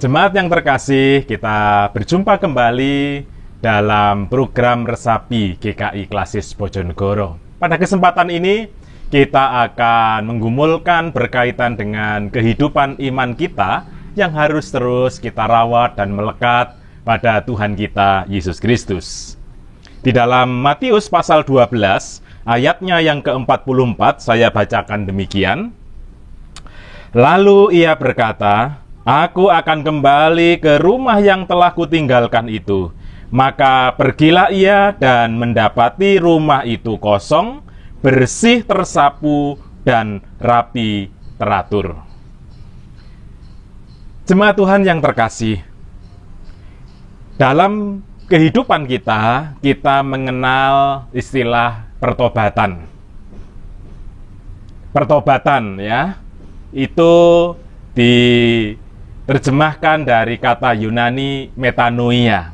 Jemaat yang terkasih, kita berjumpa kembali dalam program Resapi GKI Klasis Bojonegoro. Pada kesempatan ini, kita akan menggumulkan berkaitan dengan kehidupan iman kita yang harus terus kita rawat dan melekat pada Tuhan kita, Yesus Kristus. Di dalam Matius pasal 12, ayatnya yang ke-44, saya bacakan demikian. Lalu ia berkata, Aku akan kembali ke rumah yang telah kutinggalkan itu. Maka pergilah ia dan mendapati rumah itu kosong, bersih tersapu, dan rapi teratur. Jemaat Tuhan yang terkasih, dalam kehidupan kita mengenal istilah pertobatan. Pertobatan ya, itu diterjemahkan dari kata Yunani metanoia.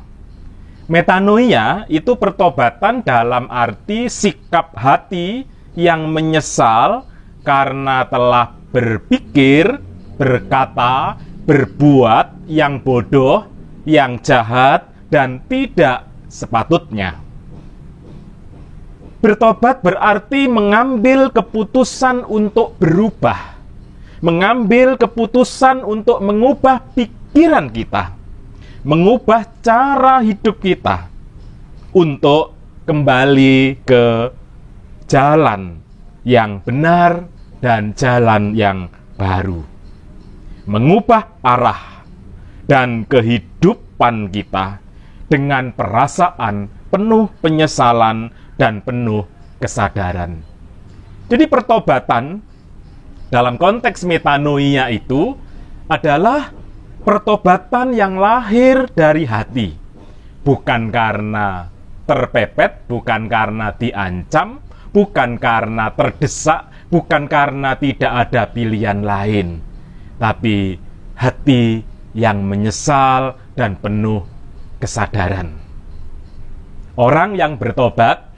Metanoia itu pertobatan dalam arti sikap hati yang menyesal karena telah berpikir, berkata, berbuat yang bodoh, yang jahat, dan tidak sepatutnya. Bertobat berarti mengambil keputusan untuk berubah, mengambil keputusan untuk mengubah pikiran kita, mengubah cara hidup kita untuk kembali ke jalan yang benar dan jalan yang baru, mengubah arah dan kehidupan kita dengan perasaan penuh penyesalan dan penuh kesadaran. Jadi pertobatan dalam konteks metanoia itu adalah pertobatan yang lahir dari hati. Bukan karena terpepet, bukan karena diancam, bukan karena terdesak, bukan karena tidak ada pilihan lain. Tapi hati yang menyesal dan penuh kesadaran. Orang yang bertobat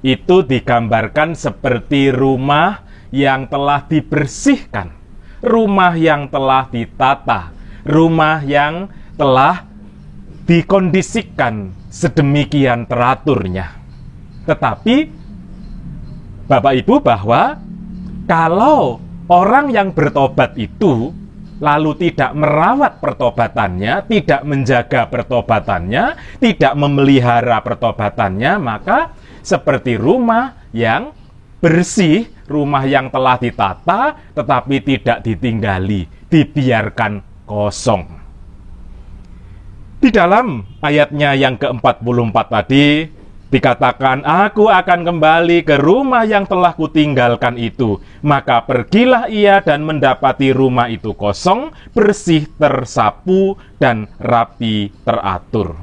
itu digambarkan seperti rumah yang telah dibersihkan, rumah yang telah ditata, rumah yang telah dikondisikan sedemikian teraturnya. Tetapi Bapak Ibu, bahwa kalau orang yang bertobat itu lalu tidak merawat pertobatannya, tidak menjaga pertobatannya, tidak memelihara pertobatannya, maka seperti rumah yang bersih, rumah yang telah ditata, tetapi tidak ditinggali, dibiarkan kosong. Di dalam ayatnya yang ke-44 tadi, dikatakan, Aku akan kembali ke rumah yang telah kutinggalkan itu. Maka pergilah ia dan mendapati rumah itu kosong, bersih tersapu, dan rapi teratur.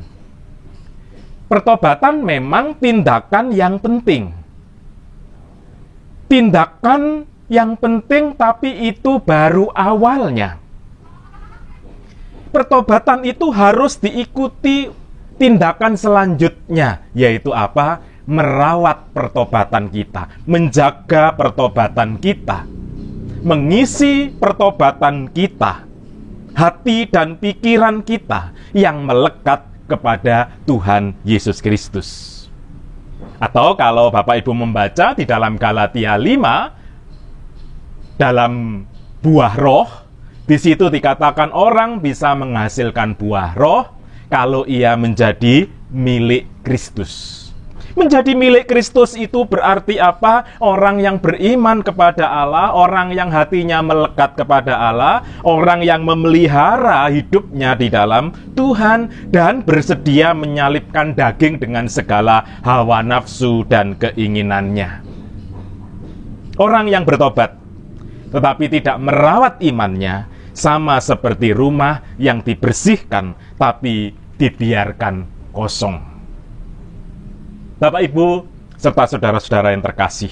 Pertobatan memang tindakan yang penting. Tindakan yang penting, tapi itu baru awalnya. Pertobatan itu harus diikuti tindakan selanjutnya, yaitu apa? Merawat pertobatan kita, menjaga pertobatan kita, mengisi pertobatan kita, hati dan pikiran kita yang melekat kepada Tuhan Yesus Kristus. Atau kalau Bapak Ibu membaca di dalam Galatia 5, dalam buah roh, di situ dikatakan orang bisa menghasilkan buah roh kalau ia menjadi milik Kristus. Menjadi milik Kristus itu berarti apa? Orang yang beriman kepada Allah, orang yang hatinya melekat kepada Allah, orang yang memelihara hidupnya di dalam Tuhan, dan bersedia menyalipkan daging dengan segala hawa nafsu dan keinginannya. Orang yang bertobat, tetapi tidak merawat imannya, sama seperti rumah yang dibersihkan, tapi dibiarkan kosong. Bapak, Ibu, serta saudara-saudara yang terkasih,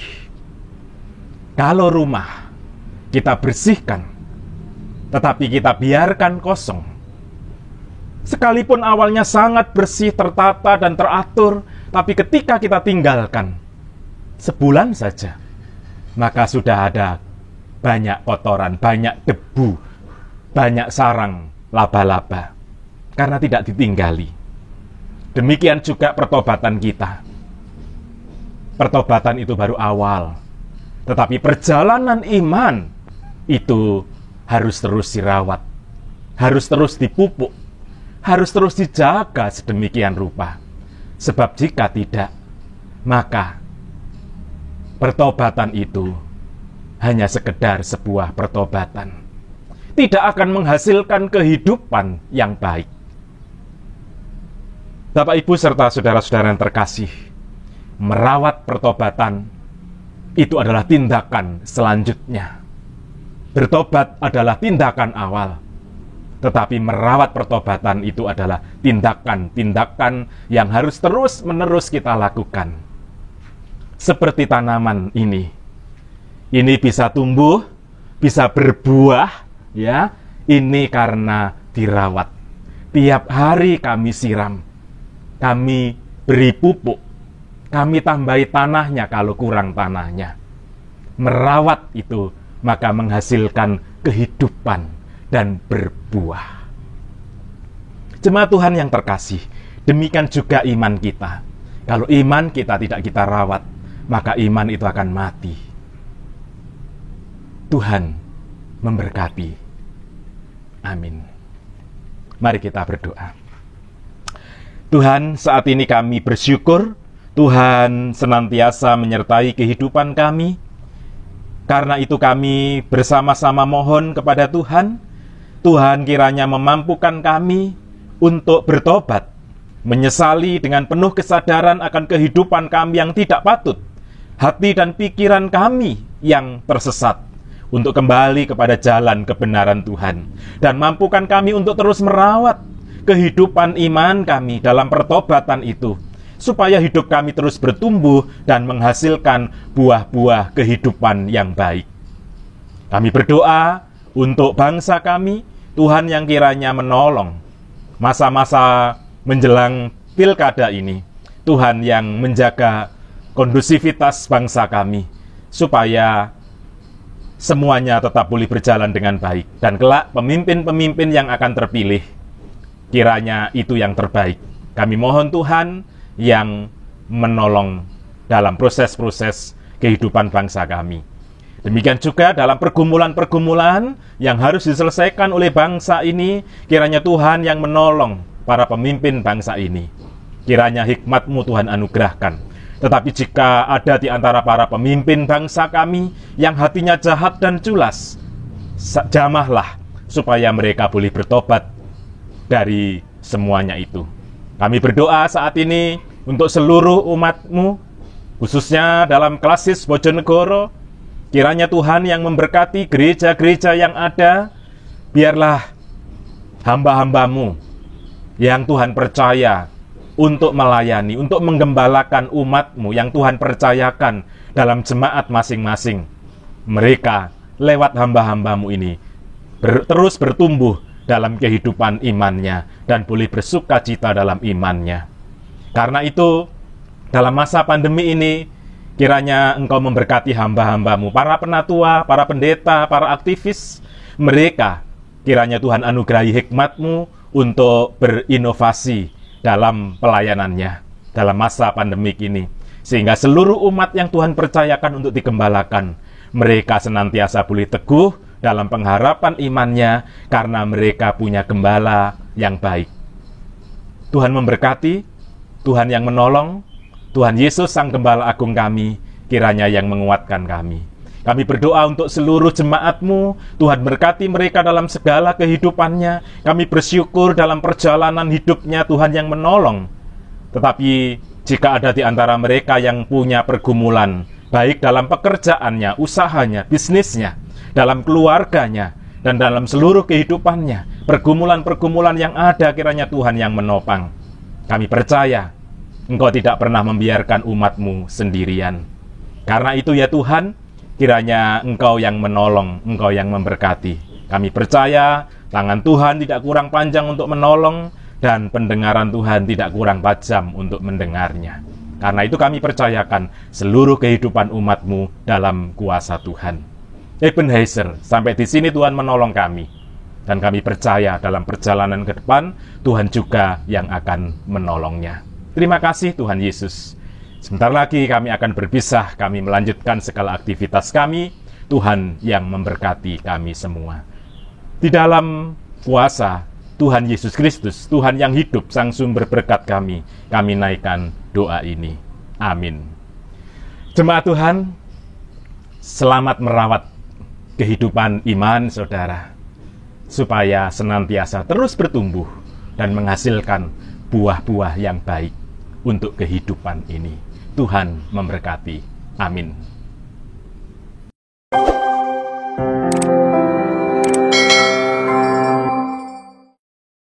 kalau rumah kita bersihkan, tetapi kita biarkan kosong, sekalipun awalnya sangat bersih, tertata, dan teratur, tapi ketika kita tinggalkan sebulan saja, maka sudah ada banyak kotoran, banyak debu, banyak sarang laba-laba karena tidak ditinggali. Demikian juga pertobatan kita. Pertobatan itu baru awal, tetapi perjalanan iman itu harus terus dirawat, harus terus dipupuk, harus terus dijaga sedemikian rupa. Sebab jika tidak, maka pertobatan itu hanya sekedar sebuah pertobatan, tidak akan menghasilkan kehidupan yang baik. Bapak, Ibu, serta saudara-saudara yang terkasih, merawat pertobatan itu adalah tindakan selanjutnya. Bertobat adalah tindakan awal, tetapi merawat pertobatan itu adalah tindakan-tindakan yang harus terus-menerus kita lakukan. Seperti tanaman ini bisa tumbuh, bisa berbuah, ya. Ini karena dirawat. Tiap hari kami siram, kami beri pupuk, kami tambahi tanahnya kalau kurang tanahnya. Merawat itu maka menghasilkan kehidupan dan berbuah. Jemaat Tuhan yang terkasih, demikian juga iman kita. Kalau iman kita tidak kita rawat, maka iman itu akan mati. Tuhan memberkati. Amin. Mari kita berdoa. Tuhan, saat ini kami bersyukur Tuhan senantiasa menyertai kehidupan kami. Karena itu kami bersama-sama mohon kepada Tuhan, Tuhan kiranya memampukan kami untuk bertobat, menyesali dengan penuh kesadaran akan kehidupan kami yang tidak patut, hati dan pikiran kami yang tersesat, untuk kembali kepada jalan kebenaran Tuhan, dan mampukan kami untuk terus merawat kehidupan iman kami dalam pertobatan itu, supaya hidup kami terus bertumbuh dan menghasilkan buah-buah kehidupan yang baik. Kami berdoa untuk bangsa kami, Tuhan yang kiranya menolong masa-masa menjelang pilkada ini, Tuhan yang menjaga kondusivitas bangsa kami, supaya semuanya tetap boleh berjalan dengan baik, dan kelak pemimpin-pemimpin yang akan terpilih, kiranya itu yang terbaik. Kami mohon Tuhan yang menolong dalam proses-proses kehidupan bangsa kami. Demikian juga dalam pergumulan-pergumulan yang harus diselesaikan oleh bangsa ini, kiranya Tuhan yang menolong para pemimpin bangsa ini. Kiranya hikmat-Mu Tuhan anugerahkan. Tetapi jika ada di antara para pemimpin bangsa kami yang hatinya jahat dan culas, jamahlah supaya mereka boleh bertobat dari semuanya itu. Kami berdoa saat ini untuk seluruh umat-Mu, khususnya dalam Klasis Bojonegoro. Kiranya Tuhan yang memberkati gereja-gereja yang ada. Biarlah hamba-hamba-Mu yang Tuhan percaya untuk melayani, untuk menggembalakan umat-Mu yang Tuhan percayakan dalam jemaat masing-masing. Mereka lewat hamba-hamba-Mu ini terus bertumbuh dalam kehidupan imannya dan boleh bersuka cita dalam imannya. Karena itu, dalam masa pandemi ini, kiranya Engkau memberkati hamba-hamba-Mu, para penatua, para pendeta, para aktivis. Mereka, kiranya Tuhan anugerahi hikmat-Mu untuk berinovasi dalam pelayanannya dalam masa pandemik ini, sehingga seluruh umat yang Tuhan percayakan untuk digembalakan, mereka senantiasa boleh teguh dalam pengharapan imannya, karena mereka punya gembala yang baik. Tuhan memberkati, Tuhan yang menolong, Tuhan Yesus Sang Gembala Agung kami, kiranya yang menguatkan kami. Kami berdoa untuk seluruh jemaat-Mu, Tuhan berkati mereka dalam segala kehidupannya. Kami bersyukur dalam perjalanan hidupnya Tuhan yang menolong. Tetapi jika ada di antara mereka yang punya pergumulan, baik dalam pekerjaannya, usahanya, bisnisnya, dalam keluarganya, dan dalam seluruh kehidupannya, pergumulan-pergumulan yang ada, kiranya Tuhan yang menopang. Kami percaya Engkau tidak pernah membiarkan umat-Mu sendirian. Karena itu ya Tuhan, kiranya Engkau yang menolong, Engkau yang memberkati. Kami percaya tangan Tuhan tidak kurang panjang untuk menolong, dan pendengaran Tuhan tidak kurang tajam untuk mendengarnya. Karena itu kami percayakan seluruh kehidupan umat-Mu dalam kuasa Tuhan. Ebenezer, sampai di sini Tuhan menolong kami. Dan kami percaya dalam perjalanan ke depan, Tuhan juga yang akan menolongnya. Terima kasih Tuhan Yesus. Sebentar lagi kami akan berpisah, kami melanjutkan segala aktivitas kami. Tuhan yang memberkati kami semua. Di dalam puasa, Tuhan Yesus Kristus, Tuhan yang hidup, Sang Sumber berkat kami naikkan doa ini. Amin. Jemaat Tuhan, selamat merawat kehidupan iman saudara, supaya senantiasa terus bertumbuh dan menghasilkan buah-buah yang baik untuk kehidupan ini. Tuhan memberkati. Amin.